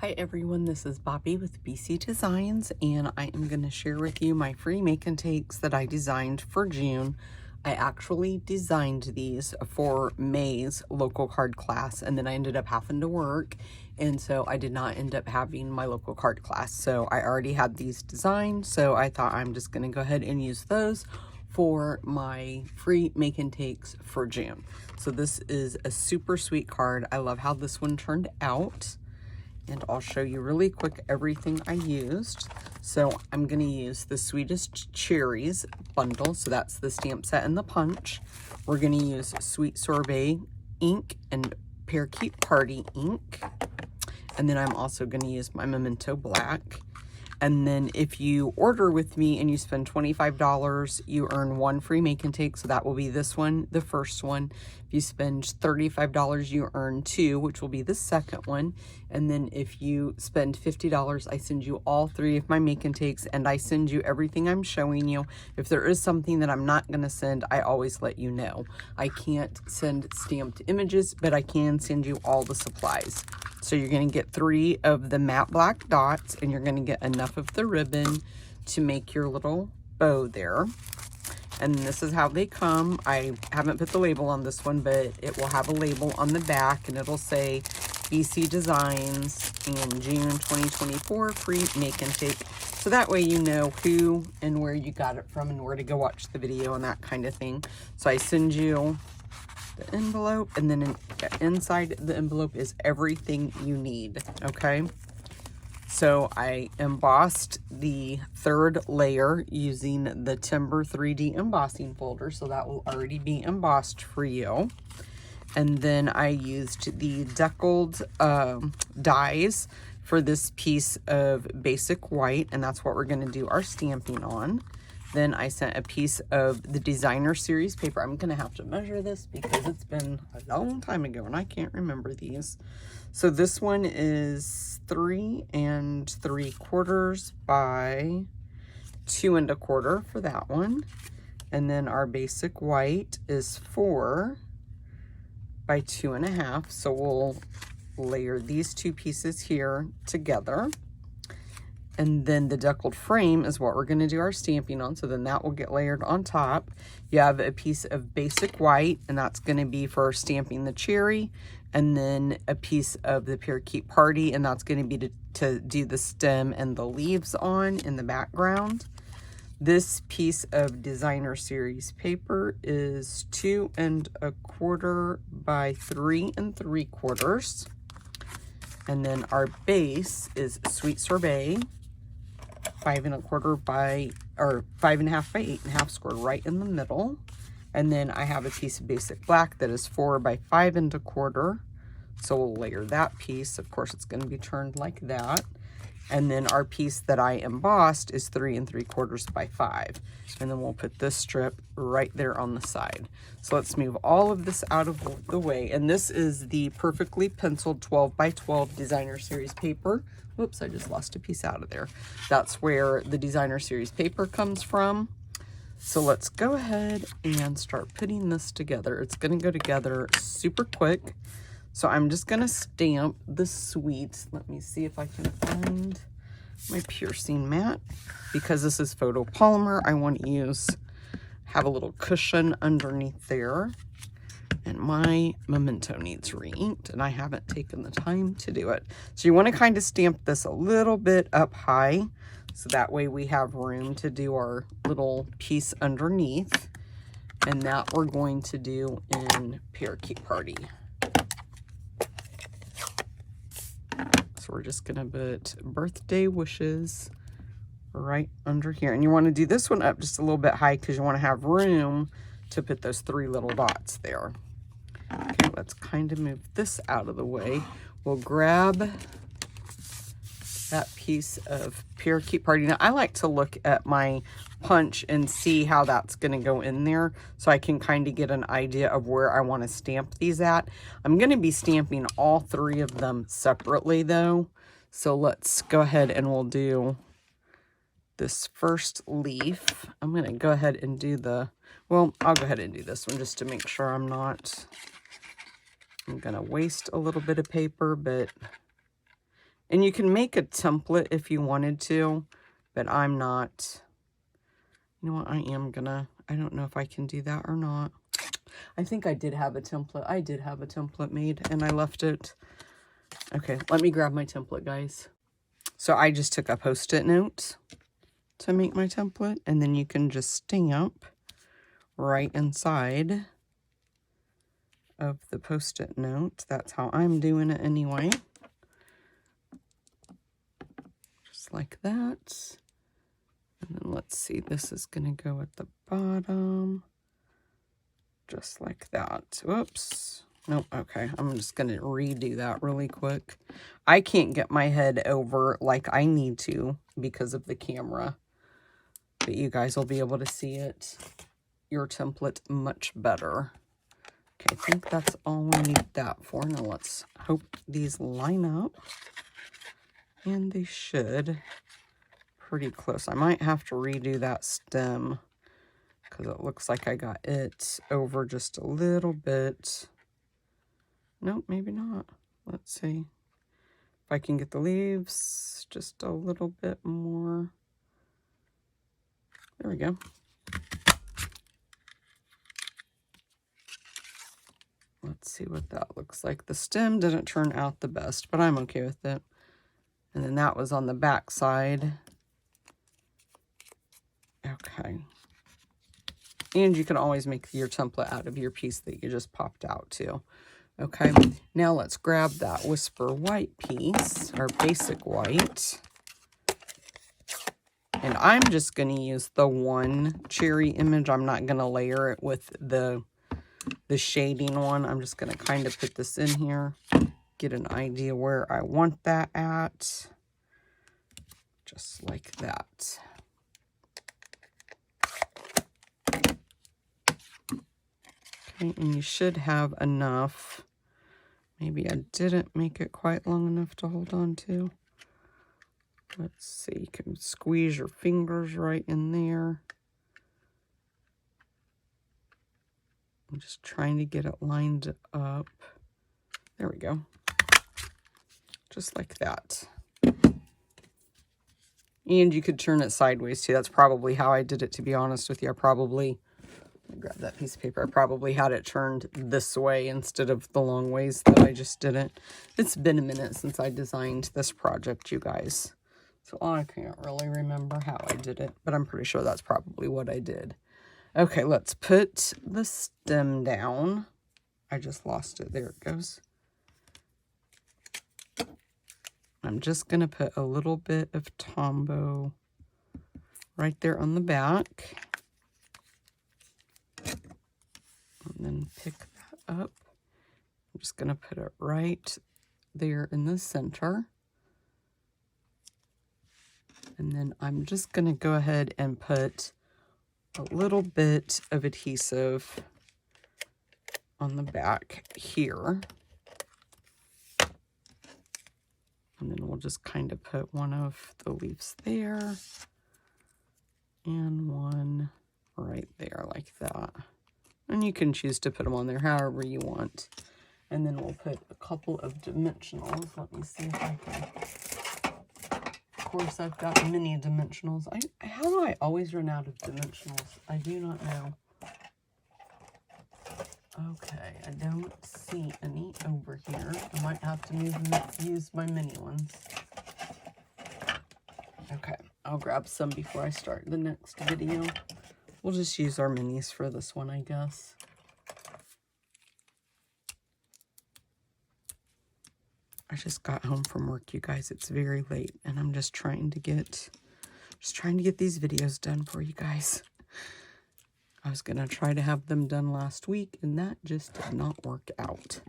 Hi everyone, this is Bobby with BC Designs, and I am going to share with you my free make and takes that I designed for June. I actually designed these for May's local card class, and then I ended up having to work, and so I did not end up having my local card class. So I already had these designed, so I thought I'm just going to go ahead and use those for my free make and takes for June. So this is a super sweet card. I love how this one turned out. And I'll show you really quick everything I used. So I'm going to use the Sweetest Cherries bundle. So that's the stamp set and the punch. We're going to use Sweet Sorbet ink and Parakeet Party ink. And then I'm also going to use my Memento Black. And then if you order with me and you spend $25, you earn one free make and take. So that will be this one, the first one. If you spend $35, you earn two, which will be the second one. And then if you spend $50, I send you all three of my make and takes, and I send you everything I'm showing you. If there is something that I'm not going to send, I always let you know. I can't send stamped images, but I can send you all the supplies. So you're going to get 3 of the matte black dots, and you're going to get enough of the ribbon to make your little bow there. And this is how they come. I haven't put the label on this one, but it will have a label on the back, and it'll say BC Designs and June 2024 free make and take. So that way you know who and where you got it from and where to go watch the video and that kind of thing. So I send you the envelope, and then inside the envelope is everything you need. Okay, so I embossed the third layer using the Timber 3D embossing folder, so that will already be embossed for you. And then I used the deckled dies for this piece of basic white, and that's what we're going to do our stamping on. Then I sent a piece of the designer series paper. I'm going to have to measure this because it's been a long time ago and I can't remember these. So this one is 3 3/4 by 2 1/4 for that one. And then our basic white is 4 by 2 1/2. So we'll layer these two pieces here together. And then the deckled frame is what we're going to do our stamping on. So then that will get layered on top. You have a piece of basic white, and that's going to be for stamping the cherry. And then a piece of the Parakeet Party, and that's going to be to do the stem and the leaves on in the background. This piece of designer series paper is 2 1/4 by 3 3/4. And then our base is Sweet Sorbet, 5 1/4 by, or 5 1/2 by 8 1/2 square right in the middle. And then I have a piece of basic black that is 4 by 5 1/4. So we'll layer that piece. Of course, it's going to be turned like that. And then our piece that I embossed is 3 3/4 by 5. And then we'll put this strip right there on the side. So let's move all of this out of the way. And this is the perfectly penciled 12 by 12 designer series paper. Whoops, I just lost a piece out of there. That's where the designer series paper comes from. So let's go ahead and start putting this together. It's going to go together super quick. So I'm just going to stamp the sweets. Let me see if I can find my piercing mat. Because this is photopolymer, I want to have a little cushion underneath there. And my memento needs re-inked, and I haven't taken the time to do it. So you want to kind of stamp this a little bit up high, so that way we have room to do our little piece underneath. And that we're going to do in Parakeet Party. So we're just going to put birthday wishes right under here. And you want to do this one up just a little bit high because you want to have room to put those 3 little dots there. Okay, let's kind of move this out of the way. We'll grab that piece of Parakeet Party. Now, I like to look at my punch and see how that's going to go in there so I can kind of get an idea of where I want to stamp these at. I'm going to be stamping all 3 of them separately, though. So let's go ahead and we'll do this first leaf. I'm going to go ahead and do well, I'll go ahead and do this one just to make sure I'm going to waste a little bit of paper, but And you can make a template if you wanted to, but I'm not. You know what, I don't know if I can do that or not. I think I did have a template. I did have a template made and I left it. Okay, let me grab my template, guys. So I just took a Post-it note to make my template, and then you can just stamp right inside of the Post-it note. That's how I'm doing it anyway. Just like that. And then let's see, this is going to go at the bottom. Just like that. Whoops. Nope. Okay. I'm just going to redo that really quick. I can't get my head over like I need to because of the camera. But you guys will be able to see it, your template, much better. Okay. I think that's all we need that for. Now let's hope these line up. And they should. Pretty close. I might have to redo that stem because it looks like I got it over just a little bit. Nope, maybe not. Let's see if I can get the leaves just a little bit more. There we go. Let's see what that looks like. The stem didn't turn out the best, but I'm okay with it. And then that was on the back side. Okay. And you can always make your template out of your piece that you just popped out too. Okay, now let's grab that Whisper White piece, our basic white. And I'm just going to use the one cherry image. I'm not going to layer it with the shading one. I'm just going to kind of put this in here, get an idea where I want that at. Just like that. Okay, and you should have enough. Maybe I didn't make it quite long enough to hold on to. Let's see, you can squeeze your fingers right in there. I'm just trying to get it lined up. There we go. Just like that. And you could turn it sideways too. That's probably how I did it, to be honest with you. Let me grab that piece of paper. I probably had it turned this way instead of the long ways that I just did it. It's been a minute since I designed this project, you guys. So I can't really remember how I did it, but I'm pretty sure that's probably what I did. Okay, let's put the stem down. I just lost it. There it goes. I'm just going to put a little bit of Tombow right there on the back. And then pick that up. I'm just going to put it right there in the center. And then I'm just going to go ahead and put a little bit of adhesive on the back here. And then we'll just kind of put one of the leaves there and one right there like that. And you can choose to put them on there however you want. And then we'll put a couple of dimensionals. Let me see if I can. Of course, I've got mini dimensionals. How do I always run out of dimensionals? I do not know. Okay, I don't see any over here. I might have to use my mini ones. Okay, I'll grab some before I start the next video. We'll just use our minis for this one, I guess. I just got home from work, you guys. It's very late, and I'm just trying to get these videos done for you guys. I was going to try to have them done last week, and that just did not work out.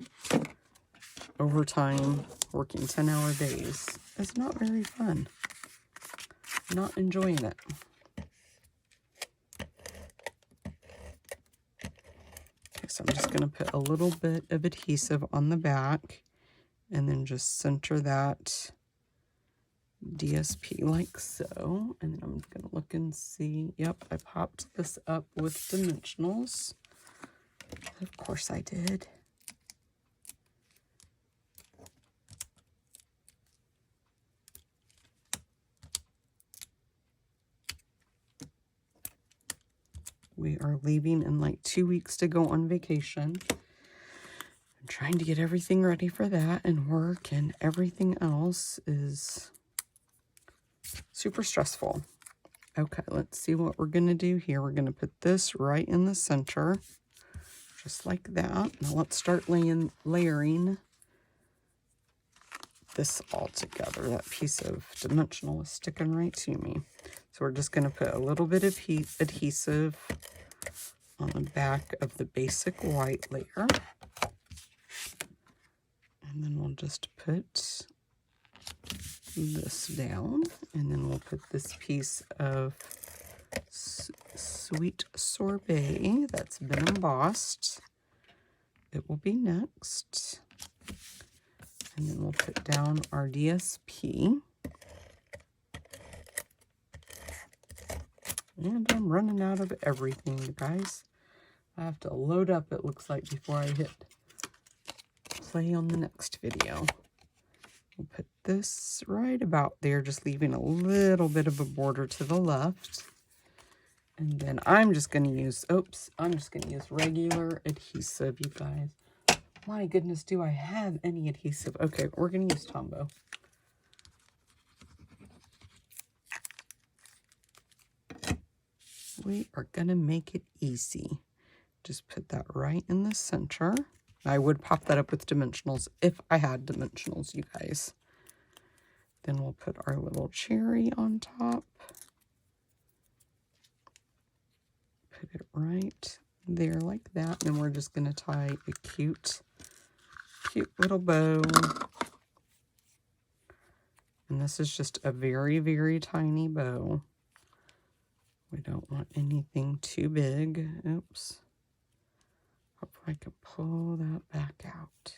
Overtime, working 10-hour days is not very fun. Not enjoying it. Okay, so I'm just going to put a little bit of adhesive on the back, and then just center that DSP like so. And then I'm going to look and see. Yep, I popped this up with dimensionals. Of course I did. We are leaving in like 2 weeks to go on vacation. I'm trying to get everything ready for that, and work and everything else is super stressful. Okay, let's see what we're going to do here. We're going to put this right in the center, just like that. Now let's start layering this all together. That piece of dimensional is sticking right to me. So we're just going to put a little bit of adhesive on the back of the basic white layer. And then we'll just put this down, and then we'll put this piece of Sweet Sorbet that's been embossed. It will be next. And then we'll put down our DSP. And I'm running out of everything, you guys. I have to load up, it looks like, before I hit play on the next video. We'll put this right about there, just leaving a little bit of a border to the left. And then I'm just going to use, regular adhesive, you guys. My goodness, do I have any adhesive? Okay, we're going to use Tombow. We are going to make it easy. Just put that right in the center. I would pop that up with dimensionals if I had dimensionals, you guys. Then we'll put our little cherry on top. Put it right there like that. And we're just going to tie a cute little bow. And this is just a very, very tiny bow. We don't want anything too big. Oops. Hope I can pull that back out.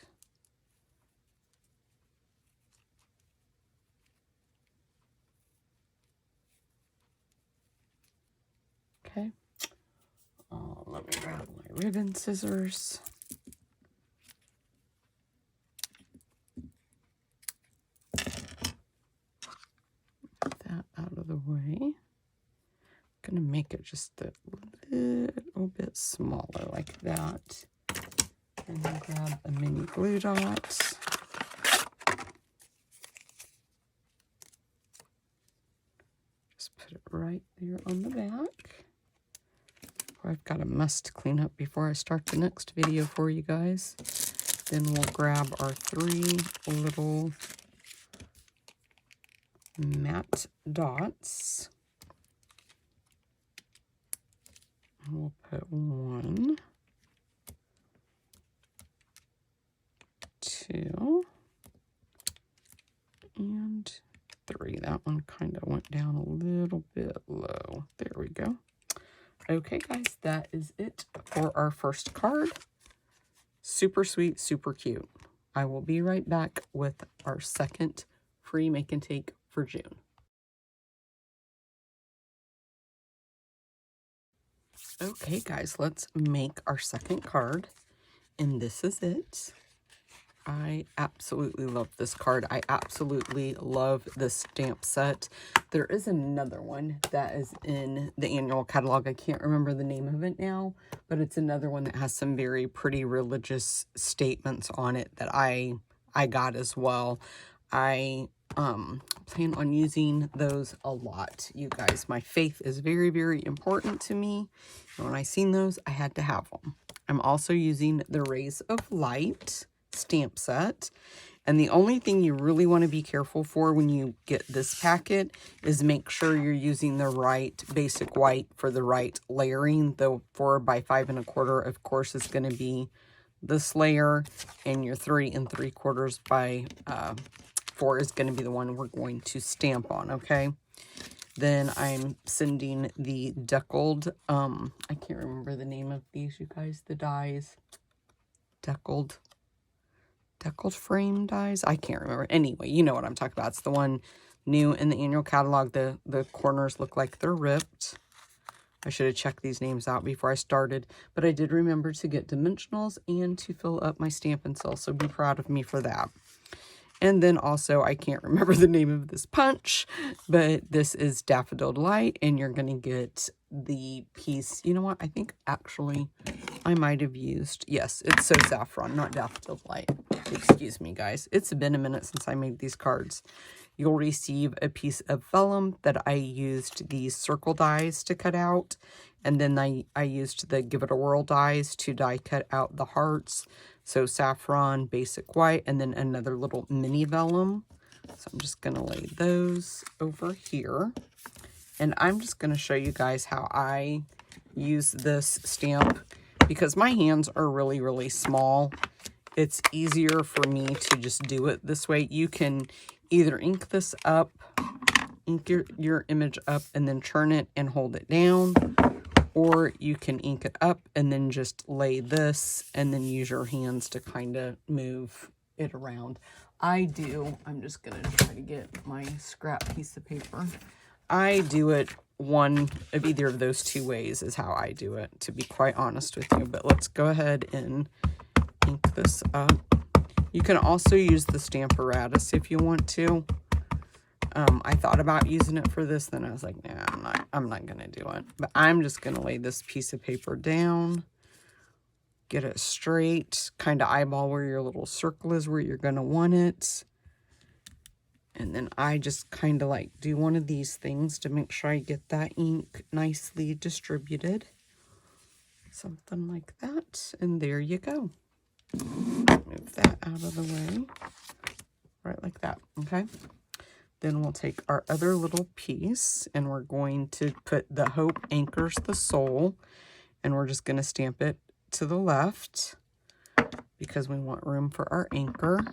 Okay. Let me grab my ribbon scissors. Get that out of the way. I'm gonna make it just a little bit smaller like that. And then grab a mini glue dot. Just put it right there on the back. I've got a mess to clean up before I start the next video for you guys. Then we'll grab our 3 little matte dots. And we'll put 1, 2, and 3. That one kind of went down a little bit low. There we go. Okay, guys, that is it for our first card. Super sweet, super cute. I will be right back with our second free make and take for June. Okay, guys, let's make our second card. And this is it. I absolutely love this card. I absolutely love this stamp set. There is another one that is in the annual catalog. I can't remember the name of it now, but it's another one that has some very pretty religious statements on it that I got as well. I plan on using those a lot, you guys. My faith is very, very important to me. And when I seen those, I had to have them. I'm also using the Rays of Light stamp set, and the only thing you really want to be careful for when you get this packet is make sure you're using the right basic white for the right layering. The 4 by 5 1/4, of course, is going to be this layer, and your 3 3/4 by 4 is going to be the one we're going to stamp on. Okay, then I'm sending the deckled, I can't remember the name of these, you guys, the dies, deckled frame dies. I can't remember. Anyway, you know what I'm talking about. It's the one new in the annual catalog. The corners look like they're ripped. I should have checked these names out before I started, but I did remember to get dimensionals and to fill up my Stampin' Cell, so be proud of me for that. And then also, I can't remember the name of this punch, but this is Daffodil Delight, and you're going to get the piece. You know what? I think actually I might have used, yes, it's So Saffron, not Daffodil Delight. Excuse me, guys. It's been a minute since I made these cards. You'll receive a piece of vellum that I used these circle dies to cut out. And then I used the Give It a Whirl dies to die cut out the hearts. So saffron, basic white, and then another little mini vellum. So I'm just going to lay those over here. And I'm just going to show you guys how I use this stamp. Because my hands are really, really small, it's easier for me to just do it this way. You can either ink this up, ink your image up, and then turn it and hold it down. Or you can ink it up and then just lay this and then use your hands to kind of move it around. I'm just going to try to get my scrap piece of paper. I do it one of either of those two ways is how I do it, to be quite honest with you. But let's go ahead and ink this up. You can also use the Stamparatus if you want to. I thought about using it for this, then I was like, nah, I'm not going to do it. But I'm just going to lay this piece of paper down, get it straight, kind of eyeball where your little circle is, where you're going to want it. And then I just kind of like do one of these things to make sure I get that ink nicely distributed. Something like that. And there you go. Move that out of the way. Right like that. Okay. Then we'll take our other little piece and we're going to put the Hope Anchors the Soul. And we're just going to stamp it to the left because we want room for our anchor.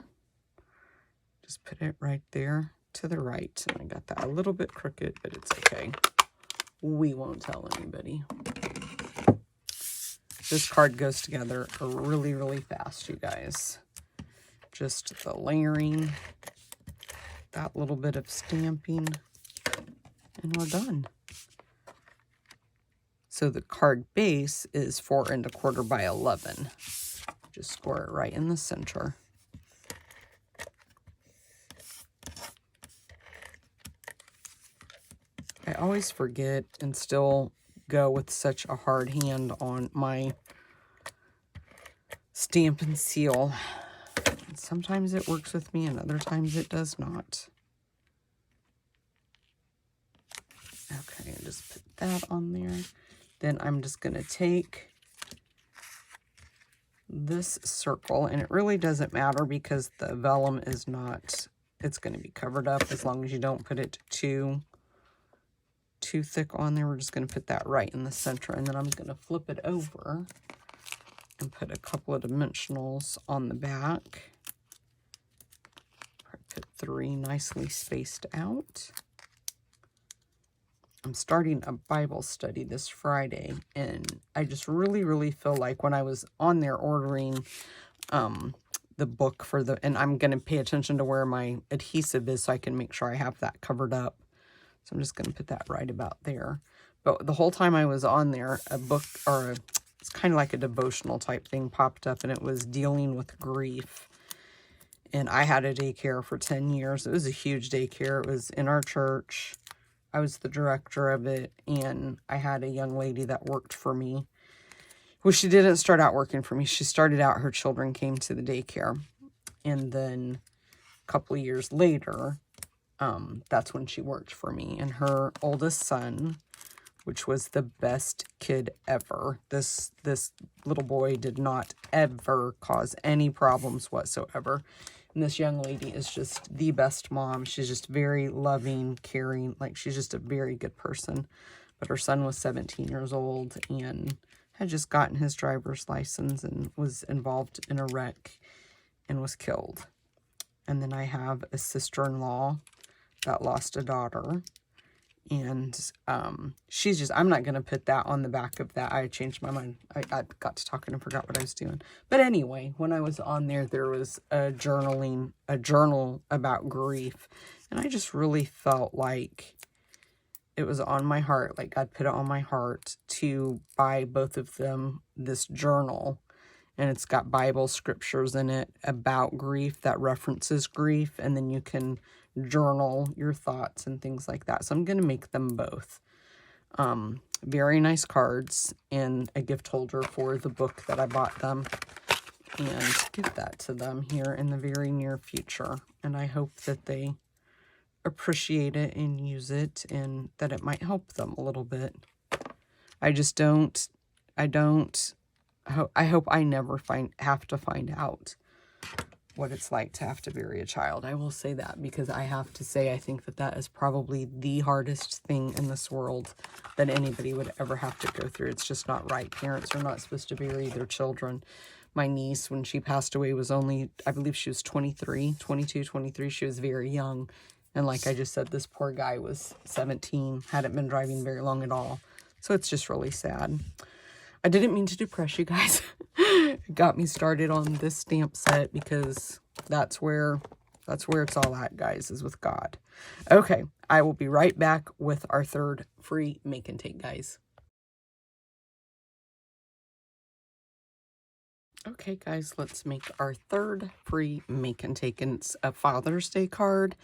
Just put it right there to the right. And I got that a little bit crooked, but it's okay. We won't tell anybody. This card goes together really, really fast, you guys. Just the layering, that little bit of stamping, and we're done. So the card base is 4 1/4 by 11. Just score it right in the center. I always forget and still go with such a hard hand on my Stampin' Seal. Sometimes it works with me and other times it does not. Okay, just put that on there. Then I'm just going to take this circle, and it really doesn't matter because the vellum is not, it's going to be covered up as long as you don't put it too thick on there. We're just going to put that right in the center, and then I'm going to flip it over and put a couple of dimensionals on the back. Put 3 nicely spaced out. I'm starting a Bible study this Friday, and I just really, really feel like when I was on there ordering the book for the, and I'm going to pay attention to where my adhesive is so I can make sure I have that covered up. So I'm just going to put that right about there. But the whole time I was on there, a book, or it's kind of like a devotional type thing popped up, and it was dealing with grief. And I had a daycare for 10 years. It was a huge daycare. It was in our church. I was the director of it, and I had a young lady that worked for me. Well, she didn't start out working for me. She started out, her children came to the daycare. And then a couple of years later, that's when she worked for me. And her oldest son, which was the best kid ever. This little boy did not ever cause any problems whatsoever. And this young lady is just the best mom. She's just very loving, caring. Like, she's just a very good person. But her son was 17 years old and had just gotten his driver's license and was involved in a wreck and was killed. And then I have a sister-in-law that lost a daughter. And she's just, I'm not going to put that on the back of that. I changed my mind. I got to talking and forgot what I was doing. But anyway, when I was on there, there was a journal about grief. And I just really felt like it was on my heart. Like, God put it on my heart to buy both of them this journal. and it's got Bible scriptures in it about grief that references grief, and then you can journal your thoughts and things like that. So I'm going to make them both. Very nice cards and a gift holder for the book that I bought them, and give that to them here in the very near future. And I hope that they appreciate it and use it, and that it might help them a little bit. I hope I never have to find out what it's like to have to bury a child. I will say that, because I have to say I think that is probably the hardest thing in this world that anybody would ever have to go through. It's just not right. Parents are not supposed to bury their children. My niece, when she passed away, was only, I believe she was 22, 23. She was very young. And like I just said, this poor guy was 17, hadn't been driving very long at all. So it's just really sad. I didn't mean to depress you guys. It got me started on this stamp set, because that's where it's all at, guys, is with God. Okay, I will be right back with our third free make and take, guys. Okay, guys, let's make our third free make and take, and it's a Father's Day card.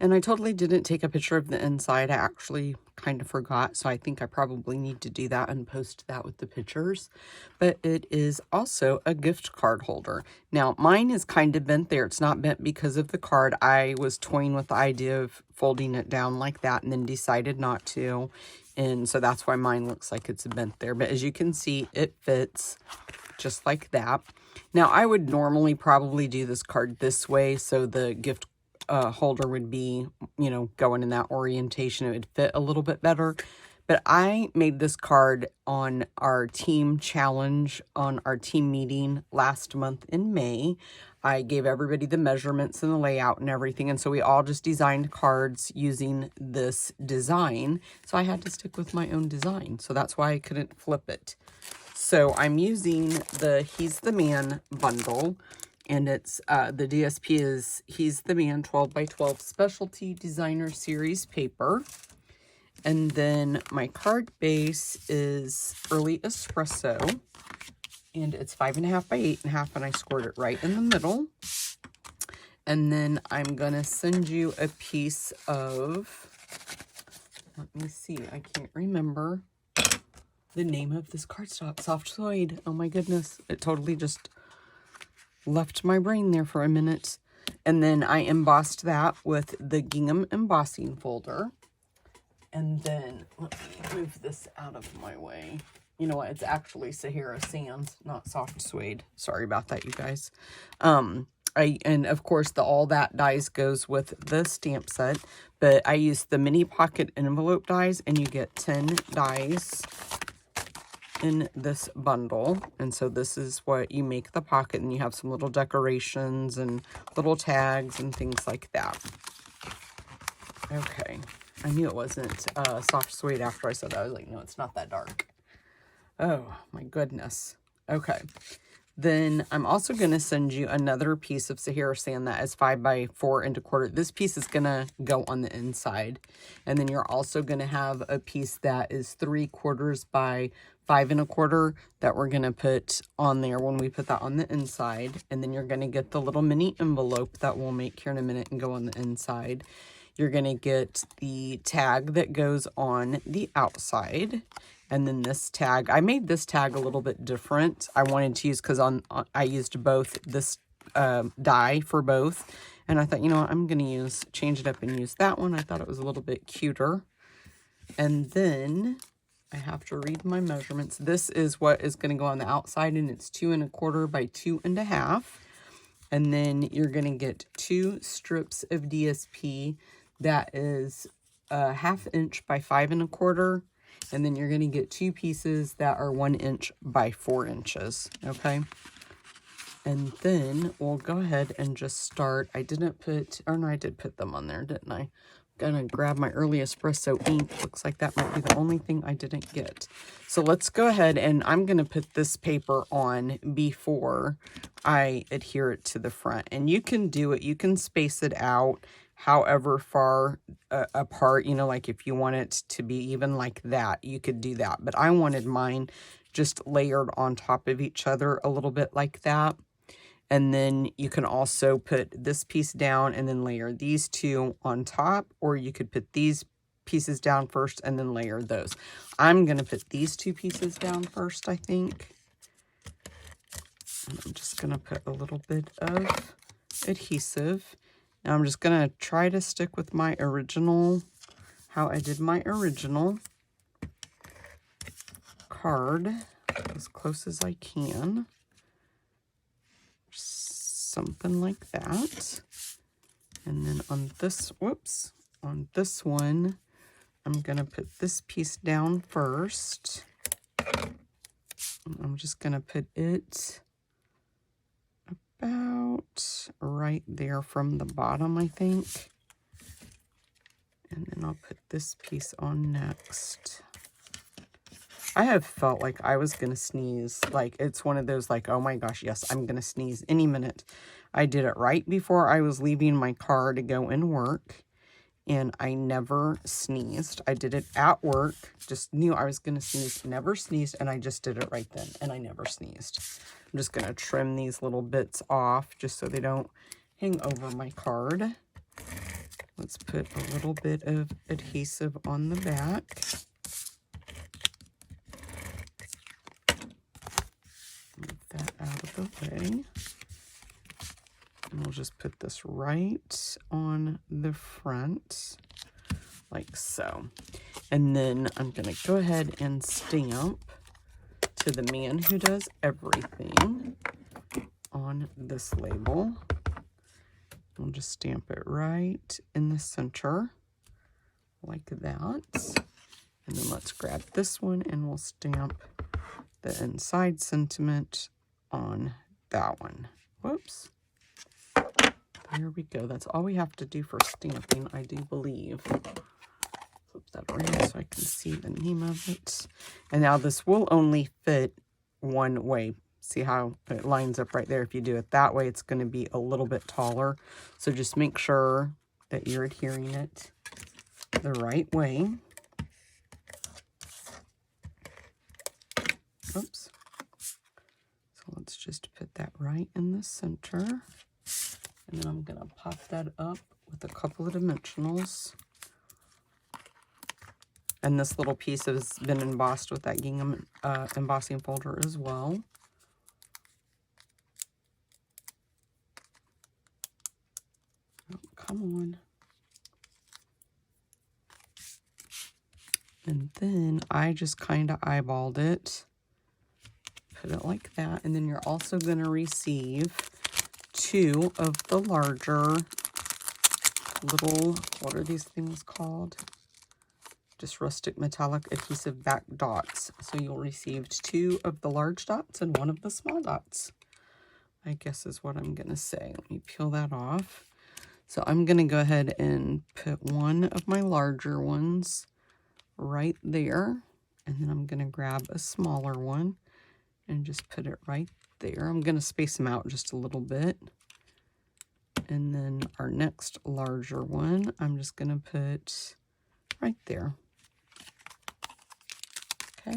And I totally didn't take a picture of the inside. I actually kind of forgot, so I think I probably need to do that and post that with the pictures. But it is also a gift card holder. Now, mine is kind of bent there. It's not bent because of the card. I was toying with the idea of folding it down like that and then decided not to. And so that's why mine looks like it's bent there. But as you can see, it fits just like that. Now, I would normally probably do this card this way, so the gift holder would be, you know, going in that orientation. It would fit a little bit better. But I made this card on our team challenge, on our team meeting last month in May. I gave everybody the measurements and the layout and everything. And so we all just designed cards using this design. So I had to stick with my own design. So that's why I couldn't flip it. So I'm using the He's the Man bundle, and it's the DSP is He's the Man 12 by 12 Specialty Designer Series paper. And then my card base is Early Espresso, and it's 5.5 by 8.5, and I scored it right in the middle. And then I'm gonna send you a piece of, let me see, I can't remember the name of this cardstock. Soft Suede. Oh my goodness. It totally just left my brain there for a minute. And then I embossed that with the gingham embossing folder. And then let me move this out of my way. You know what? It's actually Sahara Sand, not Soft Suede. Sorry about that, you guys. And of course the All That dies goes with the stamp set, but I used the mini pocket envelope dies, and you get 10 dies in this bundle. And so this is what you make the pocket, and you have some little decorations and little tags and things like that. Okay, I knew it wasn't Soft Suede after I said that. I was like, no, it's not that dark. Oh my goodness. Okay, then I'm also going to send you another piece of Sahara Sand that is 5 by 4 1/4. This piece is going to go on the inside. And then you're also going to have a piece that is 3/4 by 5 1/4 that we're going to put on there when we put that on the inside. And then you're going to get the little mini envelope that we'll make here in a minute and go on the inside. You're going to get the tag that goes on the outside. And then this tag, I made this tag a little bit different. I wanted to use, because I used both this die for both. And I thought, you know what, I'm going to change it up and use that one. I thought it was a little bit cuter. And then I have to read my measurements. This is what is going to go on the outside, and it's 2 1/4 by 2 1/2. And then you're going to get 2 strips of DSP that is 1/2 inch by 5 1/4. And then you're going to get 2 pieces that are 1 inch by 4 inches. Okay. And then we'll go ahead and just start. I didn't put, or no, I did put them on there, didn't I? Gonna grab my Early Espresso ink. Looks like that might be the only thing I didn't get. So let's go ahead, and I'm gonna put this paper on before I adhere it to the front. And you can do it, you can space it out however far apart, you know, like if you want it to be even like that, you could do that. But I wanted mine just layered on top of each other a little bit like that. And then you can also put this piece down and then layer these two on top, or you could put these pieces down first and then layer those. I'm going to put these two pieces down first, I think. And I'm just going to put a little bit of adhesive. Now I'm just going to try to stick with my original, how I did my original card as close as I can. Something like that. And then on this, whoops, on this one, I'm going to put this piece down first. And I'm just going to put it about right there from the bottom, I think. And then I'll put this piece on next. I have felt like I was going to sneeze. Like, it's one of those, like, oh my gosh, yes, I'm going to sneeze any minute. I did it right before I was leaving my car to go and work. And I never sneezed. I did it at work. Just knew I was going to sneeze. Never sneezed. And I just did it right then. And I never sneezed. I'm just going to trim these little bits off just so they don't hang over my card. Let's put a little bit of adhesive on the back. Move that out of the way. And we'll just put this right on the front, like so. And then I'm going to go ahead and stamp to the man who does everything on this label. We'll just stamp it right in the center, like that. And then let's grab this one and we'll stamp the inside sentiment on that one. Whoops. There we go. That's all we have to do for stamping, I do believe. Flip that around so I can see the name of it. And now this will only fit one way. See how it lines up right there? If you do it that way, it's going to be a little bit taller. So just make sure that you're adhering it the right way. Oops. So let's just put that right in the center. And then I'm going to pop that up with a couple of dimensionals. And this little piece has been embossed with that gingham embossing folder as well. Oh, come on. And then I just kind of eyeballed it. Put it like that. And then you're also going to receive two of the larger little, what are these things called? Just rustic metallic adhesive back dots. So you'll receive two of the large dots and one of the small dots, I guess is what I'm going to say. Let me peel that off. So I'm going to go ahead and put one of my larger ones right there. And then I'm going to grab a smaller one and just put it right there. I'm going to space them out just a little bit. And then our next larger one, I'm just going to put right there. Okay.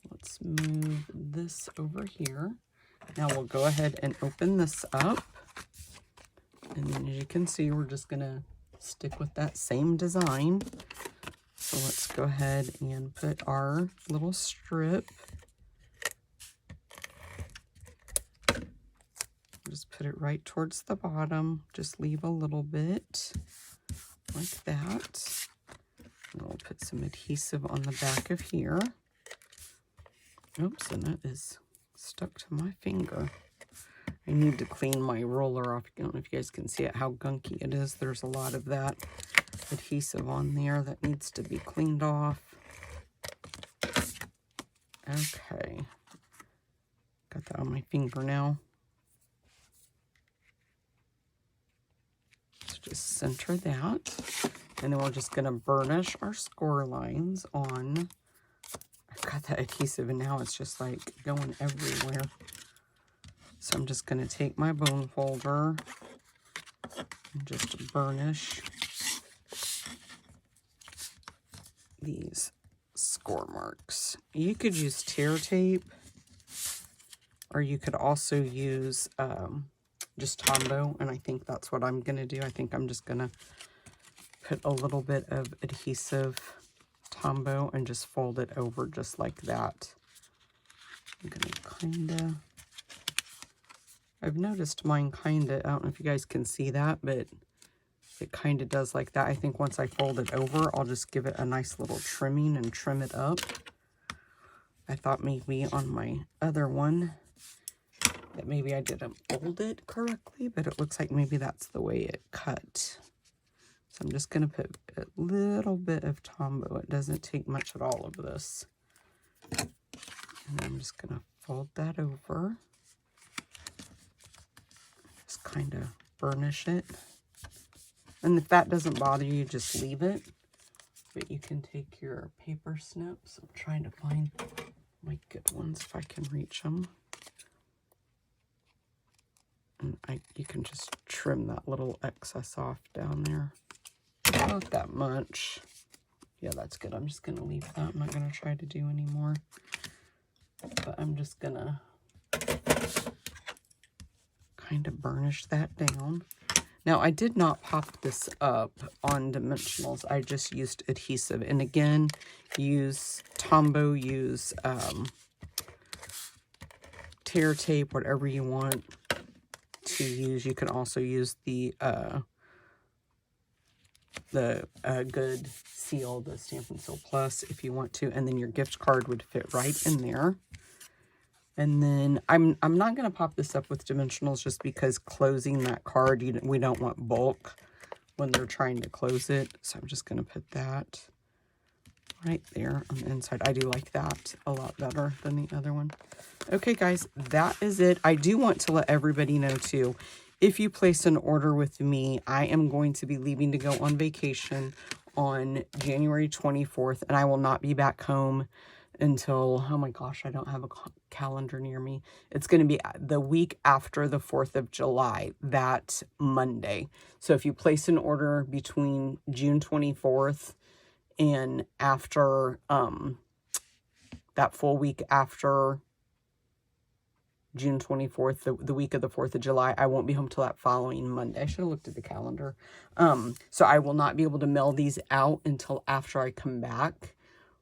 Let's move this over here. Now we'll go ahead and open this up. And then as you can see, we're just going to stick with that same design. So let's go ahead and put our little strip. Just put it right towards the bottom. Just leave a little bit like that. And we'll put some adhesive on the back of here. Oops, and that is stuck to my finger. I need to clean my roller off. I don't know if you guys can see it, how gunky it is. There's a lot of that adhesive on there that needs to be cleaned off. Okay. Got that on my finger now. Let's just center that. And then we're just going to burnish our score lines on. I've got that adhesive and now it's just like going everywhere. So I'm just going to take my bone folder and just burnish these score marks. You could use tear tape, or you could also use just Tombow, and I think that's what I'm going to do. I think I'm just going to put a little bit of adhesive Tombow and just fold it over just like that. I'm going to kind of, I've noticed mine kind of, I don't know if you guys can see that, but it kind of does like that. I think once I fold it over, I'll just give it a nice little trimming and trim it up. I thought maybe on my other one that maybe I didn't fold it correctly, but it looks like maybe that's the way it cut. So I'm just going to put a little bit of Tombow. It doesn't take much at all of this. And I'm just going to fold that over. Just kind of burnish it. And if that doesn't bother you, just leave it. But you can take your paper snips. I'm trying to find my good ones if I can reach them. And you can just trim that little excess off down there. Not that much. Yeah, that's good. I'm just going to leave that. I'm not going to try to do any more. But I'm just going to kind of burnish that down. Now, I did not pop this up on dimensionals. I just used adhesive. And again, use Tombow, use tear tape, whatever you want to use. You can also use the good seal, the Stampin' Seal Plus, if you want to. And then your gift card would fit right in there. And then I'm not going to pop this up with dimensionals just because closing that card, we don't want bulk when they're trying to close it. So I'm just going to put that right there on the inside. I do like that a lot better than the other one. Okay, guys, that is it. I do want to let everybody know, too, if you place an order with me, I am going to be leaving to go on vacation on January 24th, and I will not be back home until, oh my gosh, I don't have a calendar near me. It's going to be the week after the 4th of July, that Monday. So if you place an order between June 24th and after that full week after June 24th, the week of the 4th of July, I won't be home till that following Monday. I should have looked at the calendar. So I will not be able to mail these out until after I come back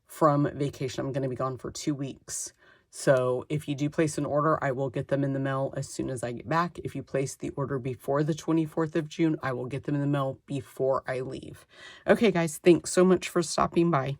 from vacation. I'm going to be gone for 2 weeks. So if you do place an order, I will get them in the mail as soon as I get back. If you place the order before the 24th of June, I will get them in the mail before I leave. Okay, guys, thanks so much for stopping by.